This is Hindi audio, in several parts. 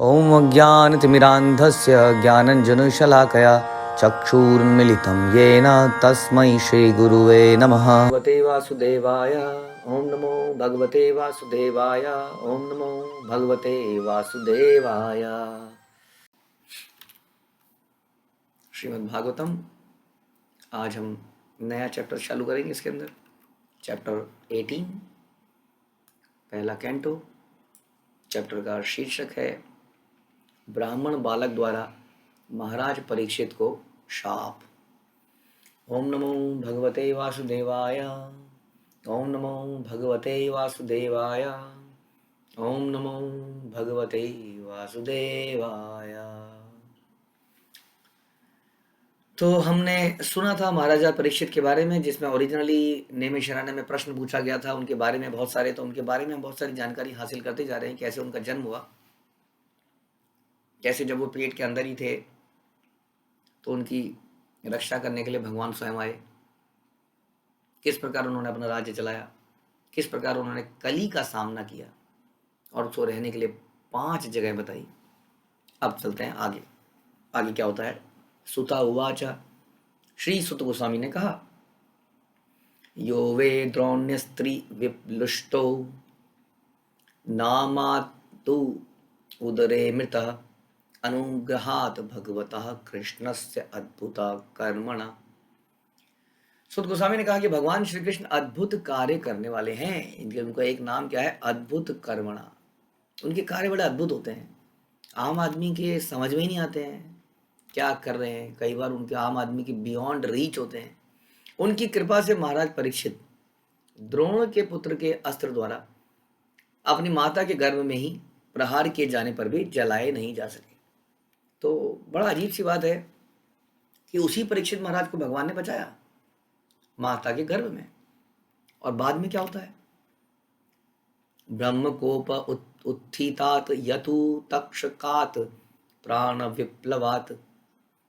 ॐ अज्ञानतिमिरान्धस्य ज्ञानञ्जनशलाकया चक्षुरुन्मिलितं येन तस्मै श्रीगुरुवे नमः। भगवते वासुदेवाय ॐ नमो भगवते वासुदेवाय ॐ नमो भगवते वासुदेवाय। श्रीमद् भागवतम, आज हम नया चैप्टर चालू करेंगे। इसके अंदर चैप्टर 18, पहला कैंटो। चैप्टर का शीर्षक है ब्राह्मण बालक द्वारा महाराज परीक्षित को शाप। ओम नमो भगवते वासुदेवाय ओम नमो भगवते वासुदेवाय ओम नमो भगवते वासुदेवाय। तो हमने सुना था महाराजा परीक्षित के बारे में, जिसमें ओरिजिनली नेमिषारण्य में प्रश्न पूछा गया था उनके बारे में बहुत सारे। तो उनके बारे में बहुत सारी जानकारी हासिल करते जा रहे हैं। कैसे उनका जन्म हुआ, कैसे जब वो पेट के अंदर ही थे तो उनकी रक्षा करने के लिए भगवान स्वयं आए, किस प्रकार उन्होंने अपना राज्य चलाया, किस प्रकार उन्होंने कली का सामना किया और उसको रहने के लिए 5 जगह बताई। अब चलते हैं आगे। आगे क्या होता है। सुता उवाच, श्री सुत गोस्वामी ने कहा, यो वे द्रोण्य स्त्री विप्लुष्टो नामातु उदरे मृतः अनुग्रहात भगवतः कृष्णस्य अद्भुत कर्मणा। सुत गोस्वामी ने कहा कि भगवान श्री कृष्ण अद्भुत कार्य करने वाले हैं। इनके उनका एक नाम क्या है, अद्भुत कर्मणा। उनके कार्य बड़े अद्भुत होते हैं, आम आदमी के समझ में ही नहीं आते हैं क्या कर रहे हैं। कई बार उनके आम आदमी के बियॉन्ड रीच होते हैं। उनकी कृपा से महाराज परीक्षित द्रोण के पुत्र के अस्त्र द्वारा अपनी माता के गर्भ में ही प्रहार किए जाने पर भी जलाए नहीं जा सके। तो बड़ा अजीब सी बात है कि उसी परीक्षित महाराज को भगवान ने बचाया माता के गर्भ में। और बाद में क्या होता है, ब्रह्मकोप उत्थितात यतु तक्षकात प्राण विप्लवात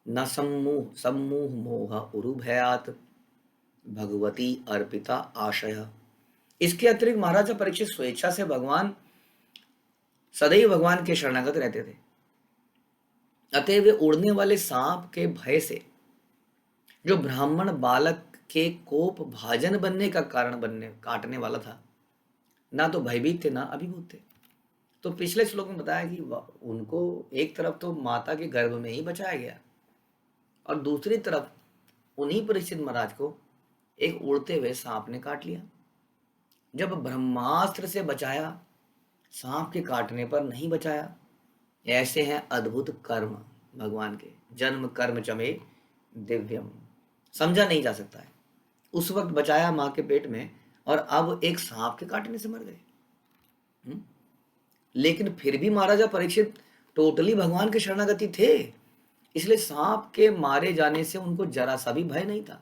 न सम्मूह मोह उरुभयात भगवती अर्पिता आशय। इसके अतिरिक्त महाराजा परीक्षित स्वेच्छा से सदैव भगवान के शरणागत रहते थे। अतः वे उड़ने वाले सांप के भय से, जो ब्राह्मण बालक के कोप भाजन बनने का कारण काटने वाला था, ना तो भयभीत थे ना अभिभूत थे। तो पिछले श्लोक में बताया कि उनको एक तरफ तो माता के गर्भ में ही बचाया गया और दूसरी तरफ उन्हीं परीक्षित महाराज को एक उड़ते हुए सांप ने काट लिया। जब ब्रह्मास्त्र से बचाया, सांप के काटने पर नहीं बचाया। ऐसे हैं अद्भुत कर्म भगवान के। जन्म कर्म चमे दिव्यम, समझा नहीं जा सकता है। उस वक्त बचाया माँ के पेट में और अब एक सांप के काटने से मर गए। लेकिन फिर भी महाराजा परीक्षित टोटली भगवान के शरणागति थे, इसलिए सांप के मारे जाने से उनको जरा सा भी भय नहीं था।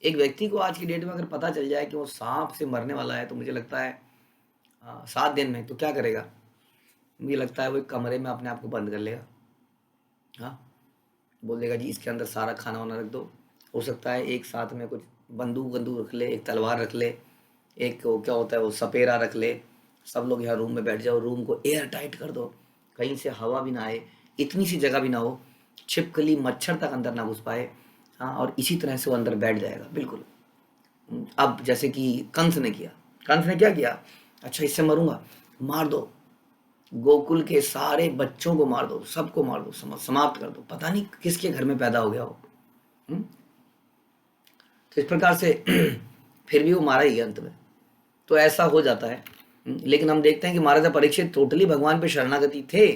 एक व्यक्ति को आज की डेट में अगर पता चल जाए कि वो सांप से मरने वाला है, तो मुझे लगता है 7 दिन में तो क्या करेगा, मुझे लगता है वो एक कमरे में अपने आप को बंद कर लेगा। हाँ, बोल देगा जी इसके अंदर सारा खाना वाना रख दो। हो सकता है एक साथ में कुछ बंदूक रख ले, एक तलवार रख ले, एक वो क्या होता है वो सपेरा रख ले। सब लोग यहाँ रूम में बैठ जाओ, रूम को एयर टाइट कर दो, कहीं से हवा भी ना आए, इतनी सी जगह भी ना हो, छिपकली मच्छर तक अंदर ना घुस पाए। हाँ, और इसी तरह से वो अंदर बैठ जाएगा बिल्कुल। अब जैसे कि कंस ने क्या किया, अच्छा इससे मरूंगा, मार दो, गोकुल के सारे बच्चों को मार दो, सबको मार दो, समाप्त कर दो, पता नहीं किसके घर में पैदा हो गया हो। तो इस प्रकार से फिर भी वो मारा ही अंत में। तो ऐसा हो जाता है। लेकिन हम देखते हैं कि महाराजा परीक्षित टोटली भगवान पे शरणागति थे,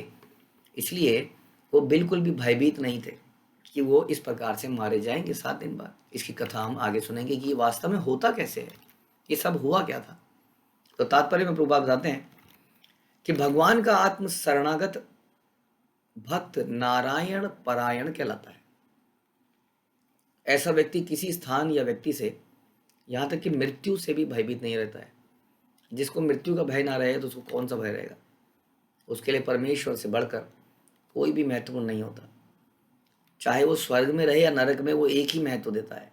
इसलिए वो बिल्कुल भी भयभीत नहीं थे कि वो इस प्रकार से मारे जाएंगे 7 दिन बाद। इसकी कथा हम आगे सुनेंगे कि ये वास्तव में होता कैसे है, ये सब हुआ क्या था। तो तात्पर्य में प्रभुपाद बताते हैं कि भगवान का आत्म शरणागत भक्त नारायण परायण कहलाता है। ऐसा व्यक्ति किसी स्थान या व्यक्ति से, यहाँ तक कि मृत्यु से भी भयभीत नहीं रहता है। जिसको मृत्यु का भय ना रहे तो उसको कौन सा भय रहेगा। उसके लिए परमेश्वर से बढ़कर कोई भी महत्वपूर्ण नहीं होता। चाहे वो स्वर्ग में रहे या नरक में, वो एक ही महत्व देता है।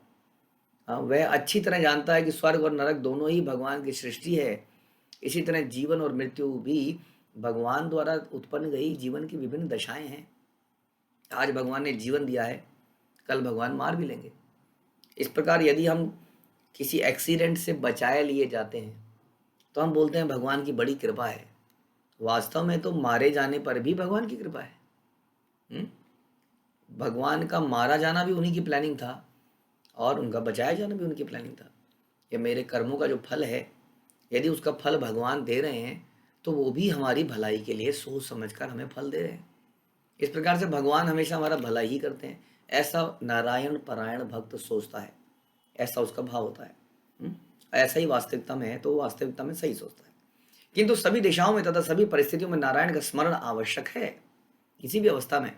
हाँ, वह अच्छी तरह जानता है कि स्वर्ग और नरक दोनों ही भगवान की सृष्टि है। इसी तरह जीवन और मृत्यु भी भगवान द्वारा उत्पन्न गई जीवन की विभिन्न दशाएं हैं। आज भगवान ने जीवन दिया है, कल भगवान मार भी लेंगे। इस प्रकार यदि हम किसी एक्सीडेंट से बचाए लिए जाते हैं तो हम बोलते हैं भगवान की बड़ी कृपा है। वास्तव में तो मारे जाने पर भी भगवान की कृपा है। हम्म? भगवान का मारा जाना भी उन्हीं की प्लानिंग था और उनका बचाया जाना भी उनकी प्लानिंग था। ये मेरे कर्मों का जो फल है, यदि उसका फल भगवान दे रहे हैं तो वो भी हमारी भलाई के लिए सोच समझकर हमें फल दे रहे हैं। इस प्रकार से भगवान हमेशा हमारा भला ही करते हैं, ऐसा नारायण परायण भक्त सोचता है, ऐसा उसका भाव होता है। ऐसा ही वास्तविकता में है तो वो वास्तविकता में सही सोचता है। किंतु सभी दिशाओं में तथा सभी परिस्थितियों में नारायण का स्मरण आवश्यक है। किसी भी अवस्था में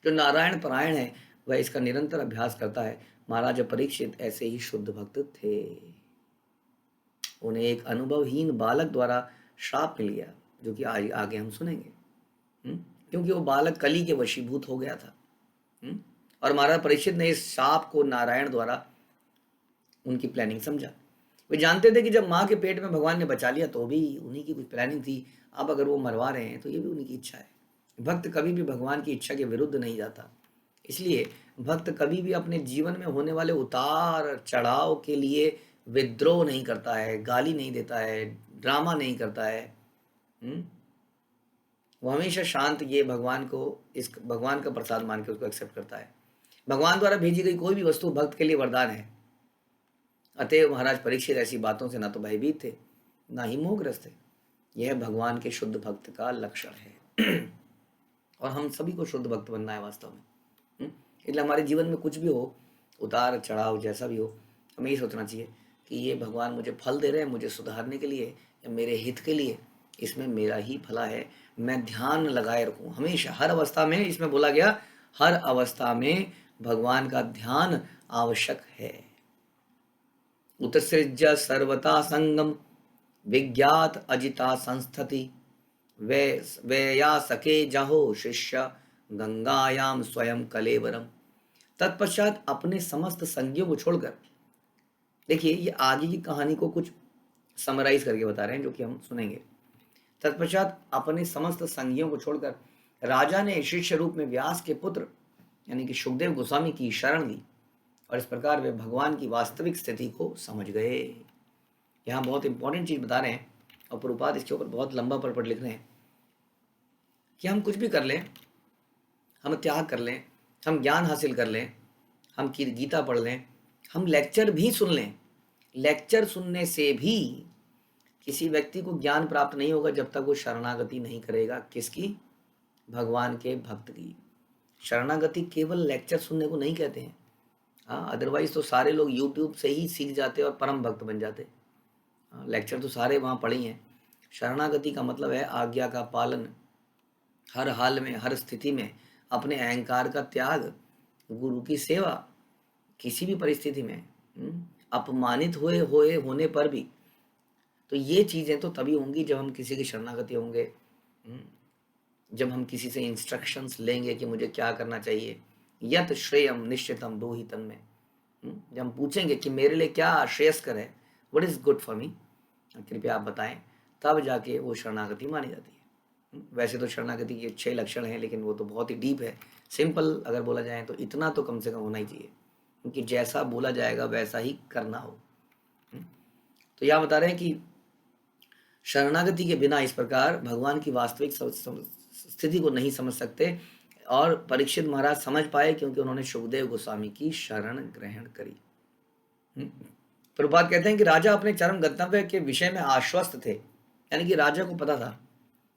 जो नारायण परायण है वह इसका निरंतर अभ्यास करता है। महाराज परीक्षित ऐसे ही शुद्ध भक्त थे। उन्हें एक अनुभवहीन बालक द्वारा श्राप मिल गया, जो कि आगे हम सुनेंगे। क्योंकि वो बालक कली के वशीभूत हो गया था। और महाराज परीक्षित ने इस श्राप को नारायण द्वारा उनकी प्लानिंग समझा। वे जानते थे कि जब माँ के पेट में भगवान ने बचा लिया तो भी उन्हीं की कुछ प्लानिंग थी। अब अगर वो मरवा रहे हैं तो ये भी उन्हीं की इच्छा है। भक्त कभी भी भगवान की इच्छा के विरुद्ध नहीं जाता। इसलिए भक्त कभी भी अपने जीवन में होने वाले उतार चढ़ाव के लिए विद्रोह नहीं करता है, गाली नहीं देता है, ड्रामा नहीं करता है। वो हमेशा शांत ये भगवान को, इस भगवान का प्रसाद मान के उसको एक्सेप्ट करता है। भगवान द्वारा भेजी गई कोई भी वस्तु भक्त के लिए वरदान है। अतएव महाराज परीक्षित ऐसी बातों से ना तो भयभीत थे ना ही मोहग्रस्त थे। यह भगवान के शुद्ध भक्त का लक्षण है। और हम सभी को शुद्ध भक्त बनना है वास्तव में। इसलिए हमारे जीवन में कुछ भी हो, उतार चढ़ाव जैसा भी हो, हमें ये सोचना चाहिए कि ये भगवान मुझे फल दे रहे हैं मुझे सुधारने के लिए या मेरे हित के लिए, इसमें मेरा ही भला है। मैं ध्यान लगाए रखूं हमेशा, हर अवस्था में। इसमें बोला गया हर अवस्था में भगवान का ध्यान आवश्यक है। उत्सृज्य सर्वथा संगम विज्ञात अजिता संस्थति वेया सके जहो शिष्य गंगायाम स्वयं कलेवरम। तत्पश्चात अपने समस्त संगियों को छोड़कर, देखिए ये आगे की कहानी को कुछ समराइज करके बता रहे हैं जो कि हम सुनेंगे। तत्पश्चात अपने समस्त संगियों को छोड़कर राजा ने शिष्य रूप में व्यास के पुत्र यानी कि शुकदेव गोस्वामी की शरण ली और इस प्रकार वे भगवान की वास्तविक स्थिति को समझ गए। यहाँ बहुत इंपॉर्टेंट चीज बता रहे हैं और प्रभुपाद इसके ऊपर बहुत लंबा पढ़ लिख रहे हैं कि हम कुछ भी कर लें, हम त्याग कर लें, हम ज्ञान हासिल कर लें, हम गीता पढ़ लें, हम लेक्चर भी सुन लें, लेक्चर सुनने से भी किसी व्यक्ति को ज्ञान प्राप्त नहीं होगा जब तक वो शरणागति नहीं करेगा। किसकी? भगवान के भक्त की। शरणागति केवल लेक्चर सुनने को नहीं कहते हैं। हाँ, अदरवाइज तो सारे लोग यूट्यूब से ही सीख जाते और परम भक्त बन जाते। लेक्चर तो सारे वहाँ पढ़े हैं। शरणागति का मतलब है आज्ञा का पालन, हर हाल में, हर स्थिति में अपने अहंकार का त्याग, गुरु की सेवा, किसी भी परिस्थिति में अपमानित होने पर भी। तो ये चीज़ें तो तभी होंगी जब हम किसी की शरणागति होंगे, जब हम किसी से इंस्ट्रक्शंस लेंगे कि मुझे क्या करना चाहिए। यत श्रेयम निश्चितम ब्रूहि तन्मे, जब हम पूछेंगे कि मेरे लिए क्या श्रेयस्कर है, what is good for me, कृपया आप बताएं, तब जाके वो शरणागति मानी जाती है। वैसे तो शरणागति के 6 लक्षण हैं, लेकिन वो तो बहुत ही डीप है। सिंपल अगर बोला जाए तो इतना तो कम से कम होना ही चाहिए, क्योंकि जैसा बोला जाएगा वैसा ही करना हो। तो यह बता रहे हैं कि शरणागति के बिना इस प्रकार भगवान की वास्तविक स्थिति को नहीं समझ सकते। और परीक्षित महाराज समझ पाए क्योंकि उन्होंने शुकदेव गोस्वामी की शरण ग्रहण करी। प्रभुपाद कहते हैं कि राजा अपने चरम गंतव्य के विषय में आश्वस्त थे, यानी कि राजा को पता था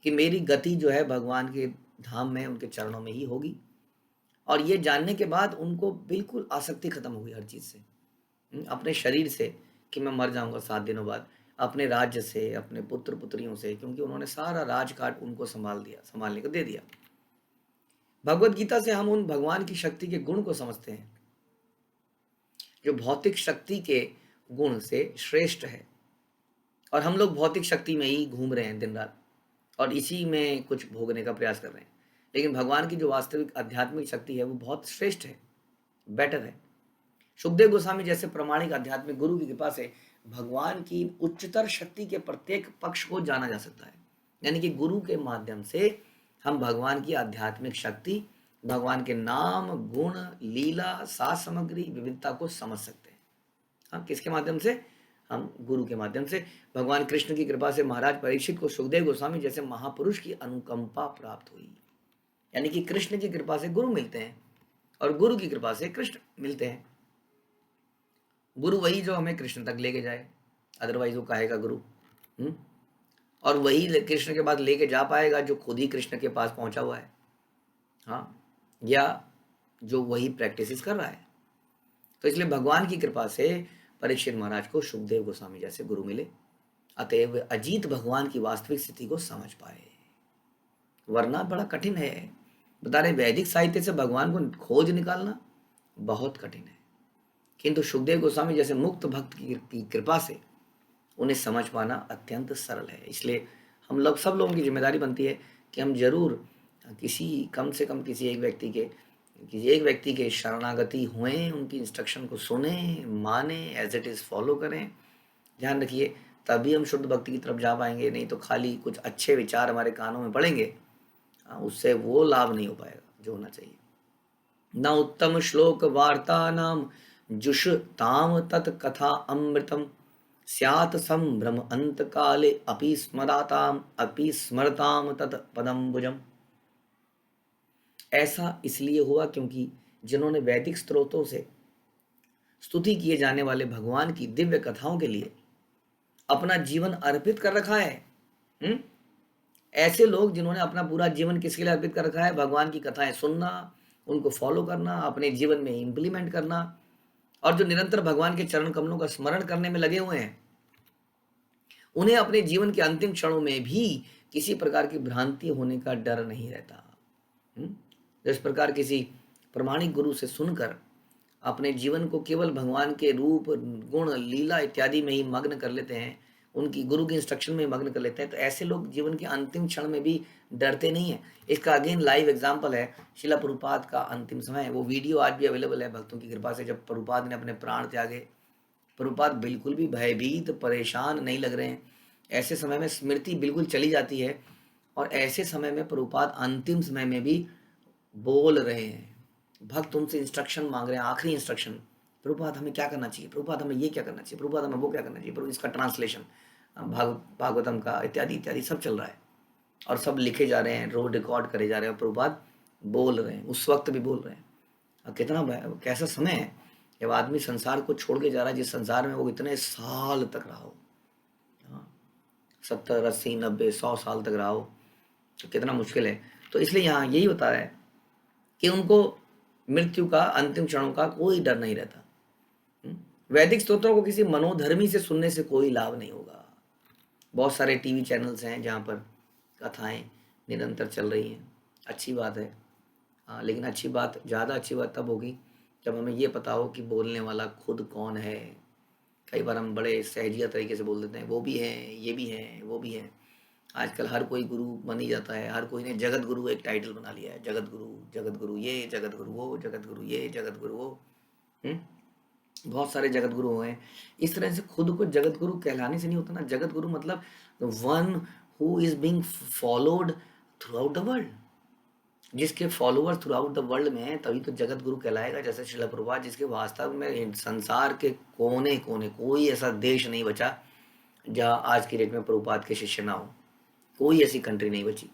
कि मेरी गति जो है भगवान के धाम में, उनके चरणों में ही होगी। और ये जानने के बाद उनको बिल्कुल आसक्ति खत्म हो गई हर चीज से, अपने शरीर से कि मैं मर जाऊंगा 7 दिनों बाद, अपने राज्य से, अपने पुत्र पुत्रियों से, क्योंकि उन्होंने सारा राजकाट उनको संभालने को दे दिया। भगवत गीता से हम उन भगवान की शक्ति के गुण को समझते हैं जो भौतिक शक्ति के गुण से श्रेष्ठ है। और हम लोग भौतिक शक्ति में ही घूम रहे हैं दिन रात और इसी में कुछ भोगने का प्रयास कर रहे हैं। लेकिन भगवान की जो वास्तविक आध्यात्मिक शक्ति है वो बहुत श्रेष्ठ है, बेटर है। शुकदेव गोस्वामी जैसे प्रामाणिक आध्यात्मिक गुरु की कृपा से भगवान की उच्चतर शक्ति के प्रत्येक पक्ष को जाना जा सकता है। यानी कि गुरु के माध्यम से हम भगवान की आध्यात्मिक शक्ति, भगवान के नाम, गुण, लीला, साज सामग्री, विविधता को समझ सकते हैं। हम किसके माध्यम से? हम गुरु के माध्यम से। भगवान कृष्ण की कृपा से महाराज परीक्षित को सुखदेव गोस्वामी जैसे महापुरुष की अनुकंपा प्राप्त हुई। यानी कि कृष्ण की कृपा से गुरु मिलते हैं और गुरु की कृपा से कृष्ण मिलते हैं। गुरु वही जो हमें कृष्ण तक लेके जाए, अदरवाइज वो काहेगा गुरु। और वही कृष्ण के बाद लेके जा पाएगा जो खुद ही कृष्ण के पास पहुंचा हुआ है, हाँ, या जो वही प्रैक्टिस कर रहा है। तो इसलिए भगवान की कृपा से परीक्षित महाराज को सुखदेव गोस्वामी जैसे गुरु मिले, अतएव अजीत भगवान की वास्तविक स्थिति को समझ पाए। वरना बड़ा कठिन है, बता रहे वैदिक साहित्य से भगवान को खोज निकालना बहुत कठिन है, किंतु सुखदेव गोस्वामी जैसे मुक्त भक्त की कृपा से उन्हें समझ पाना अत्यंत सरल है। इसलिए हम लोग, सब लोगों की जिम्मेदारी बनती है कि हम जरूर कम से कम किसी एक व्यक्ति के शरणागति हुए, उनकी इंस्ट्रक्शन को सुने, माने, एज इट इज़ फॉलो करें। ध्यान रखिए, तभी हम शुद्ध भक्ति की तरफ जा पाएंगे। नहीं तो खाली कुछ अच्छे विचार हमारे कानों में पड़ेंगे, उससे वो लाभ नहीं हो पाएगा जो होना चाहिए। न उत्तम श्लोक वार्ता नाम जुषताम तत्कथा अमृतम स्यात् संभ्रम अंत काले अपि स्मरताम तत् पदम्बुजम। ऐसा इसलिए हुआ क्योंकि जिन्होंने वैदिक स्रोतों से स्तुति किए जाने वाले भगवान की दिव्य कथाओं के लिए अपना जीवन अर्पित कर रखा है, ऐसे लोग जिन्होंने अपना पूरा जीवन किसके लिए अर्पित कर रखा है? भगवान की कथाएं सुनना, उनको फॉलो करना, अपने जीवन में इंप्लीमेंट करना, और जो निरंतर भगवान के चरण कमलों का स्मरण करने में लगे हुए हैं, उन्हें अपने जीवन के अंतिम क्षणों में भी किसी प्रकार की भ्रांति होने का डर नहीं रहता। जिस प्रकार किसी प्रमाणिक गुरु से सुनकर अपने जीवन को केवल भगवान के रूप, गुण, लीला इत्यादि में ही मग्न कर लेते हैं, उनकी गुरु की इंस्ट्रक्शन में मग्न कर लेते हैं, तो ऐसे लोग जीवन के अंतिम क्षण में भी डरते नहीं है। इसका अगेन लाइव एग्जांपल है शिला प्रभुपाद का अंतिम समय। वो वीडियो आज भी अवेलेबल है भक्तों की कृपा से, जब प्रभुपाद ने अपने प्राण त्यागे। प्रभुपाद बिल्कुल भी भयभीत, परेशान नहीं लग रहे हैं। ऐसे समय में स्मृति बिल्कुल चली जाती है, और ऐसे समय में प्रभुपाद अंतिम समय में भी बोल रहे हैं। भक्त उनसे इंस्ट्रक्शन मांग रहे हैं, आखिरी इंस्ट्रक्शन, प्रभुपाद हमें क्या करना चाहिए, प्रभुपाद हमें ये क्या करना चाहिए, प्रभुपाद हमें वो क्या करना चाहिए, प्रभु इसका ट्रांसलेशन भागवतम का इत्यादि इत्यादि सब चल रहा है, और सब लिखे जा रहे हैं, रोज रिकॉर्ड करे जा रहे हैं, और प्रभुपाद बोल रहे हैं, उस वक्त भी बोल रहे हैं। अब कितना कैसा समय है जब आदमी संसार को छोड़ के जा रहा है, जिस संसार में वो इतने साल तक रहा हो, 70, 80, 90, 100 साल तक रहा हो, तो कितना मुश्किल है। तो इसलिए यहाँ यही होता है कि उनको मृत्यु का, अंतिम क्षणों का कोई डर नहीं रहता। वैदिक स्तोत्रों को किसी मनोधर्मी से सुनने से कोई लाभ नहीं होगा। बहुत सारे टीवी चैनल्स हैं जहाँ पर कथाएं निरंतर चल रही हैं, अच्छी बात है, लेकिन ज़्यादा अच्छी बात तब होगी जब हमें ये पता हो कि बोलने वाला खुद कौन है। कई बार हम बड़े सहजिया तरीके से बोल देते हैं, वो भी हैं, ये भी हैं, वो भी हैं। आजकल हर कोई गुरु बन ही जाता है, हर कोई ने जगत गुरु एक टाइटल बना लिया है, जगत गुरु ये, जगत गुरु वो, जगत गुरु ये, जगत गुरु वो। बहुत सारे जगत गुरु हैं। इस तरह से खुद को जगत गुरु कहलाने से नहीं होता ना। जगत गुरु मतलब one who is being followed through out the the, जिसके follower through out the world में है, तभी तो जगत गुरु कहलाएगा। जैसे श्रील प्रभुपाद, जिसके वास्तव में संसार के कोने कोने कोई ऐसा देश नहीं बचा जहाँ आज की डेट में प्रभुपाद के शिष्य ना हो, कोई ऐसी कंट्री नहीं बची।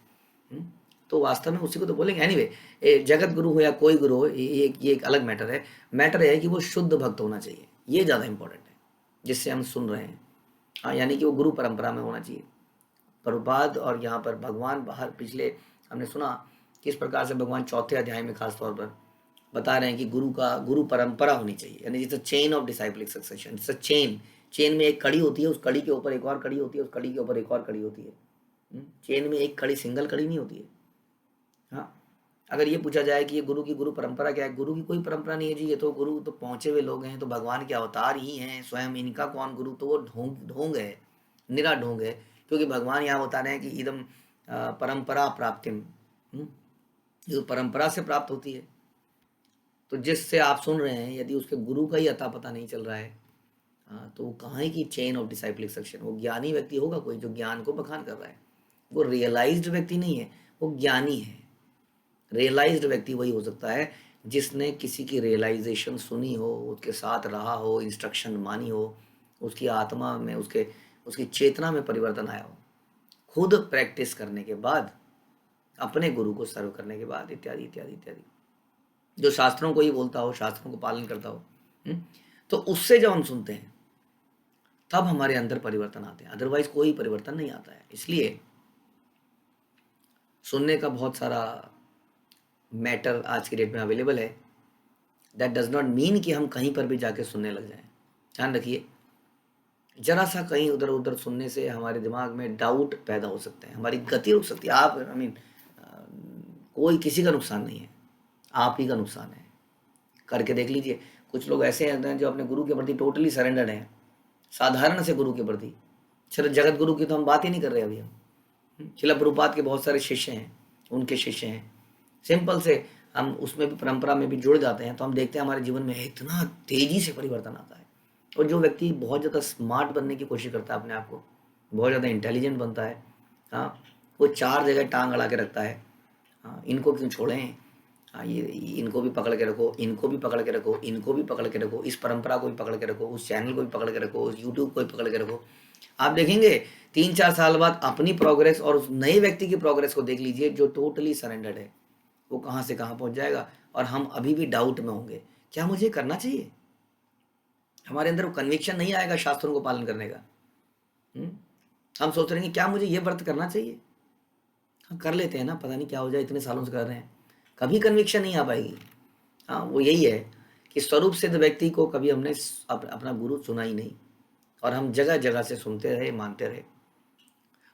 तो वास्तव में उसी को तो बोलेंगे। एनीवे, जगत गुरु हो या कोई गुरु हो, ये एक अलग मैटर है। मैटर है कि वो शुद्ध भक्त होना चाहिए, ये ज़्यादा इंपॉर्टेंट है जिससे हम सुन रहे हैं। हाँ, यानी कि वो गुरु परंपरा में होना चाहिए। प्रभुपाद और यहाँ पर भगवान बाहर, पिछले हमने सुना किस प्रकार से भगवान चौथे अध्याय में खास तौर पर बता रहे हैं कि गुरु परंपरा होनी चाहिए। यानी it's a chain of disciplic succession, it's a chain में एक कड़ी होती है, उस कड़ी के ऊपर एक और कड़ी होती है, उस कड़ी के ऊपर एक और कड़ी होती है। चेन में एक कड़ी, सिंगल कड़ी नहीं होती है। हाँ, अगर ये पूछा जाए कि ये गुरु की गुरु परंपरा क्या है, गुरु की कोई परंपरा नहीं है जी। ये तो गुरु तो पहुंचे हुए लोग हैं, तो भगवान के अवतार ही हैं स्वयं, इनका कौन गुरु? तो वो ढोंग है, निरा ढोंग है। क्योंकि भगवान यहाँ बता रहे हैं कि इदम परंपरा प्राप्तिम, जो परंपरा से प्राप्त होती है। तो जिससे आप सुन रहे हैं, यदि उसके गुरु का ही अता पता नहीं चल रहा है, तो वो कहाँ की चेन ऑफ डिसाइपलिक सक्सेशन? वो ज्ञानी व्यक्ति होगा कोई जो ज्ञान को बखान कर रहा है। वो रियलाइज्ड व्यक्ति नहीं है, वो ज्ञानी है। रियलाइज्ड व्यक्ति वही हो सकता है जिसने किसी की रियलाइजेशन सुनी हो, उसके साथ रहा हो, इंस्ट्रक्शन मानी हो, उसकी आत्मा में, उसकी चेतना में परिवर्तन आया हो, खुद प्रैक्टिस करने के बाद, अपने गुरु को सर्व करने के बाद, इत्यादि इत्यादि इत्यादि। जो शास्त्रों को ही बोलता हो, शास्त्रों को पालन करता हो, तो उससे जब हम सुनते हैं तब हमारे अंदर परिवर्तन आते हैं, अदरवाइज कोई परिवर्तन नहीं आता है। इसलिए सुनने का बहुत सारा मैटर आज की डेट में अवेलेबल है। दैट डज नॉट मीन कि हम कहीं पर भी जाके सुनने लग जाएं। ध्यान रखिए, जरा सा कहीं उधर उधर सुनने से हमारे दिमाग में डाउट पैदा हो सकते हैं, हमारी गति रुक सकती है। आप आई मीन कोई किसी का नुकसान नहीं है, आप ही का नुकसान है। करके देख लीजिए। कुछ लोग ऐसे हैं जो अपने गुरु के प्रति टोटली सरेंडर्ड हैं, साधारण से गुरु के प्रति। चलो जगत गुरु की तो हम बात ही नहीं कर रहे अभी हम। शिला प्रभुपाद के बहुत सारे शिष्य हैं, उनके शिष्य हैं, सिंपल से हम उसमें भी परंपरा में भी जुड़ जाते हैं तो हम देखते हैं हमारे जीवन में इतना तेजी से परिवर्तन आता है। और जो व्यक्ति बहुत ज़्यादा स्मार्ट बनने की कोशिश करता है, अपने आप को बहुत ज़्यादा इंटेलिजेंट बनता है, हाँ, वो 4 जगह टांग अड़ा के रखता है। हाँ, इनको क्यों छोड़ें, हाँ, ये इनको भी पकड़ के रखो, इनको भी पकड़ के रखो, इनको भी पकड़ के रखो, इस परंपरा को भी पकड़ के रखो, उस चैनल को भी पकड़ के रखो, उस यूट्यूब को भी पकड़ के रखो। आप देखेंगे 3-4 साल बाद अपनी प्रोग्रेस और उस नए व्यक्ति की प्रोग्रेस को देख लीजिए जो टोटली सरेंडर्ड है, वो कहाँ से कहाँ पहुँच जाएगा। और हम अभी भी डाउट में होंगे, क्या मुझे करना चाहिए। हमारे अंदर वो कन्विक्शन नहीं आएगा शास्त्रों को पालन करने का। हम सोच रहे हैं क्या मुझे ये व्रत करना चाहिए, हाँ कर लेते हैं ना, पता नहीं क्या हो जाए, इतने सालों से कर रहे हैं, कभी कन्विक्शन नहीं आ पाएगी। हाँ, वो यही है कि स्वरूप सिद्ध व्यक्ति को कभी हमने अपना गुरु सुना ही नहीं, और हम जगह जगह से सुनते रहे, मानते रहे।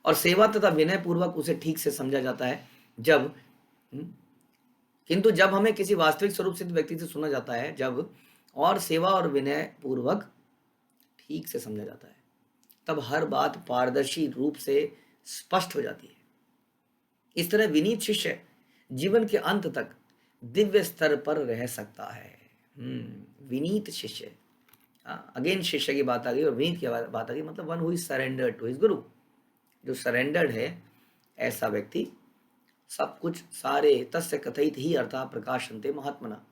और सेवा तथा विनय पूर्वक उसे ठीक से समझा जाता है जब किंतु जब हमें किसी वास्तविक स्वरूप सिद्ध व्यक्ति से सुना जाता है, जब और सेवा और विनय पूर्वक ठीक से समझा जाता है, तब हर बात पारदर्शी रूप से स्पष्ट हो जाती है। इस तरह विनीत शिष्य जीवन के अंत तक दिव्य स्तर पर रह सकता है। विनीत शिष्य, अगेन शिष्य की बात आ गई और विनीत की बात आ गई, मतलब one who is surrendered to his guru. जो सरेंडर्ड है ऐसा व्यक्ति सब कुछ, सारे तस्य कथित ही अर्थात प्रकाशन्ते महात्मना,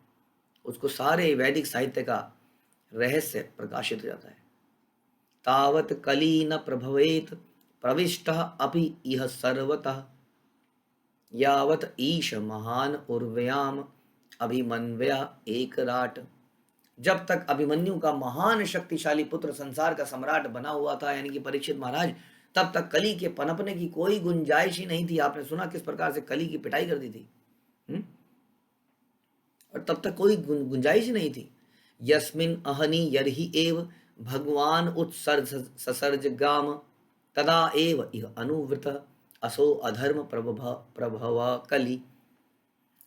उसको सारे वैदिक साहित्य का रहस्य प्रकाशित हो जाता है। तावत कली न प्रभवेत प्रविष्टः अपि इह सर्वतः यावत ईश महान उर्व्याम अभिमन्व्या एक राट। जब तक अभिमन्यु का महान शक्तिशाली पुत्र संसार का सम्राट बना हुआ था, यानी कि परीक्षित महाराज, तब तक कली के पनपने की कोई गुंजाइश ही नहीं थी। आपने सुना किस प्रकार से कली की पिटाई कर दी थी, और तब तक कोई गुंजाइश ही नहीं थी। यस्मिन अहनि यर्हि एव भगवान उत्सर्ज ससर्ज गाम तदा एव इह अनुवृत असो अधर्म प्रभव कली।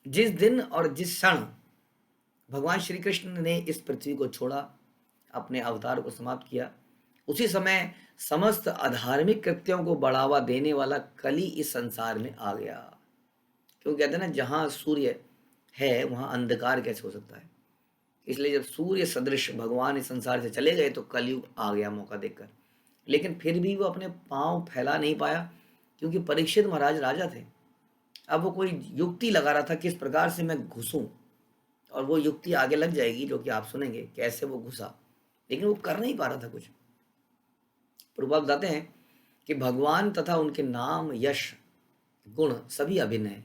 जिस दिन और जिस क्षण भगवान श्री कृष्ण ने इस पृथ्वी को छोड़ा, अपने अवतार को समाप्त किया, उसी समय समस्त अधार्मिक कृत्यों को बढ़ावा देने वाला कली इस संसार में आ गया। क्यों कहते हैं ना, जहां सूर्य है वहां अंधकार कैसे हो सकता है। इसलिए जब सूर्य सदृश भगवान इस संसार से चले गए तो कलयुग आ गया मौका देखकर। लेकिन फिर भी वो अपने पांव फैला नहीं पाया, क्योंकि परीक्षित महाराज राजा थे। अब वो कोई युक्ति लगा रहा था किस प्रकार से मैं घुसूं, और वो युक्ति आगे लग जाएगी जो कि आप सुनेंगे कैसे वो घुसा, लेकिन वो कर नहीं पा रहा था कुछ। प्रभुपाद बताते हैं कि भगवान तथा उनके नाम, यश, गुण सभी अभिन्न है।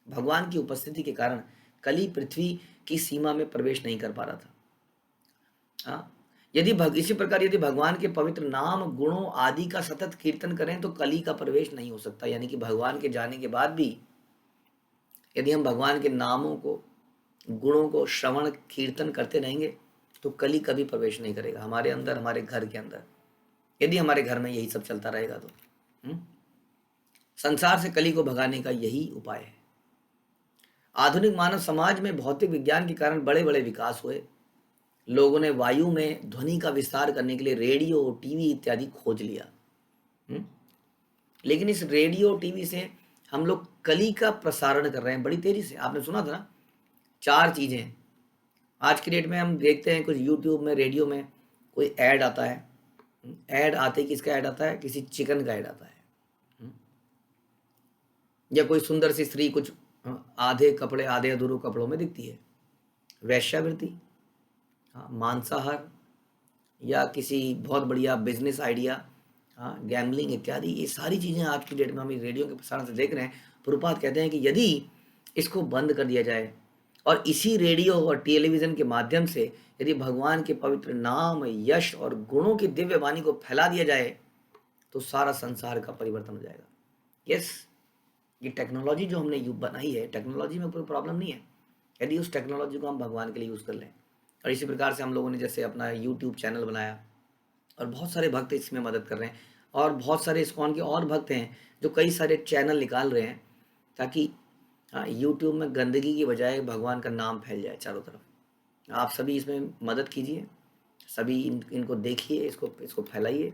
भगवान की उपस्थिति के कारण कली पृथ्वी की सीमा में प्रवेश नहीं कर पा रहा था। हाँ, यदि इसी प्रकार यदि भगवान के पवित्र नाम, गुणों आदि का सतत कीर्तन करें तो कली का प्रवेश नहीं हो सकता। यानी कि भगवान के जाने के बाद भी यदि हम भगवान के नामों को, गुणों को श्रवण कीर्तन करते रहेंगे तो कली कभी प्रवेश नहीं करेगा हमारे अंदर, हमारे घर के अंदर। यदि हमारे घर में यही सब चलता रहेगा तो संसार से कली को भगाने का यही उपाय है। आधुनिक मानव समाज में भौतिक विज्ञान के कारण बड़े बड़े विकास हुए। लोगों ने वायु में ध्वनि का विस्तार करने के लिए रेडियो, टीवी इत्यादि खोज लिया। लेकिन इस रेडियो, टीवी से हम लोग कली का प्रसारण कर रहे हैं बड़ी तेजी से। आपने सुना था ना, 4 चीजें आज की डेट में हम देखते हैं। कुछ यूट्यूब में, रेडियो में कोई ऐड आता है, ऐड आते किसका ऐड आता है, किसी चिकन का ऐड आता है। या कोई सुंदर सी स्त्री कुछ आधे कपड़े आधे अधूरे कपड़ों में दिखती है। वेश्यावृत्ति, हाँ, मांसाहार, या किसी बहुत बढ़िया बिजनेस आइडिया, हाँ, गैम्बलिंग इत्यादि, ये सारी चीज़ें आज की डेट में हम रेडियो के प्रसारण से देख रहे हैं। प्रभुपाद कहते हैं कि यदि इसको बंद कर दिया जाए और इसी रेडियो और टेलीविज़न के माध्यम से यदि भगवान के पवित्र नाम, यश और गुणों की दिव्य वाणी को फैला दिया जाए तो सारा संसार का परिवर्तन हो जाएगा। यस, ये टेक्नोलॉजी जो हमने बनाई है, टेक्नोलॉजी में कोई प्रॉब्लम नहीं है, यदि उस टेक्नोलॉजी को हम भगवान के लिए यूज़ कर लें। और इसी प्रकार से हम लोगों ने जैसे अपना यूट्यूब चैनल बनाया और बहुत सारे भक्त इसमें मदद कर रहे हैं, और बहुत सारे इस्कॉन के और भक्त हैं जो कई सारे चैनल निकाल रहे हैं ताकि यूट्यूब में गंदगी की बजाय भगवान का नाम फैल जाए चारों तरफ। आप सभी इसमें मदद कीजिए, सभी इनको देखिए, इसको इसको फैलाइए,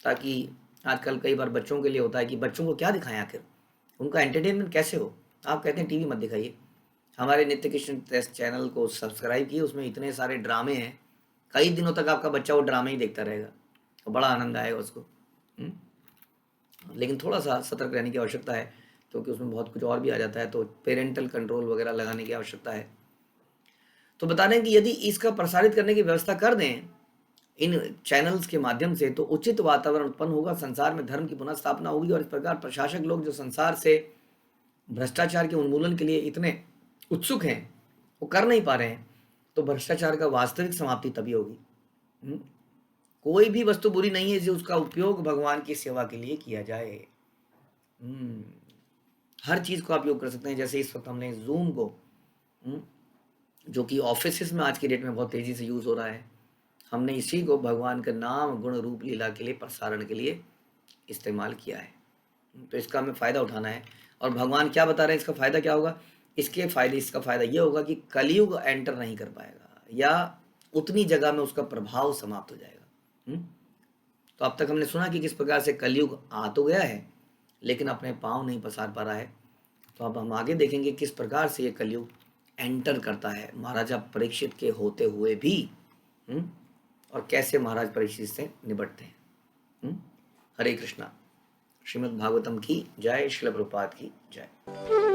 ताकि आजकल कई बार बच्चों के लिए होता है कि बच्चों को क्या दिखाएं, आखिर उनका एंटरटेनमेंट कैसे हो। आप कहते हैं टीवी मत दिखाइए, हमारे नित्य कृष्ण टेस्ट चैनल को सब्सक्राइब किए, उसमें इतने सारे ड्रामे हैं, कई दिनों तक आपका बच्चा वो ड्रामे ही देखता रहेगा और बड़ा आनंद आएगा उसको। लेकिन थोड़ा सा सतर्क रहने की आवश्यकता है, क्योंकि उसमें बहुत कुछ और भी आ जाता है, तो पेरेंटल कंट्रोल वगैरह लगाने की आवश्यकता है। तो बता दें कि यदि इसका प्रसारित करने की व्यवस्था कर दें इन चैनल्स के माध्यम से तो उचित वातावरण उत्पन्न होगा, संसार में धर्म की पुनः स्थापना होगी, और इस प्रकार प्रशासक लोग जो संसार से भ्रष्टाचार के उन्मूलन के लिए इतने उत्सुक हैं वो कर नहीं पा रहे हैं, तो भ्रष्टाचार का वास्तविक समाप्ति तभी होगी। कोई भी वस्तु बुरी नहीं है जो उसका उपयोग भगवान की सेवा के लिए किया जाए। हर चीज़ को आप उपयोग कर सकते हैं। जैसे इस वक्त हमने जूम को, जो कि ऑफिस में आज की डेट में बहुत तेज़ी से यूज़ हो रहा है, हमने इसी को भगवान का नाम, गुण, रूप, लीला के लिए, प्रसारण के लिए इस्तेमाल किया है। तो इसका हमें फ़ायदा उठाना है। और भगवान क्या बता रहे हैं, इसका फ़ायदा क्या होगा? इसका फ़ायदा ये होगा कि कलयुग एंटर नहीं कर पाएगा, या उतनी जगह में उसका प्रभाव समाप्त हो जाएगा। तो अब तक हमने सुना कि किस प्रकार से कलयुग आ तो गया है लेकिन अपने पाँव नहीं पसार पा रहा है। तो अब हम आगे देखेंगे किस प्रकार से ये कलयुग एंटर करता है महाराजा परीक्षित के होते हुए भी, और कैसे महाराज परीक्षित से निपटते हैं। हरे कृष्णा। श्रीमद् भागवतम की जय, श्रील प्रभुपाद की जय।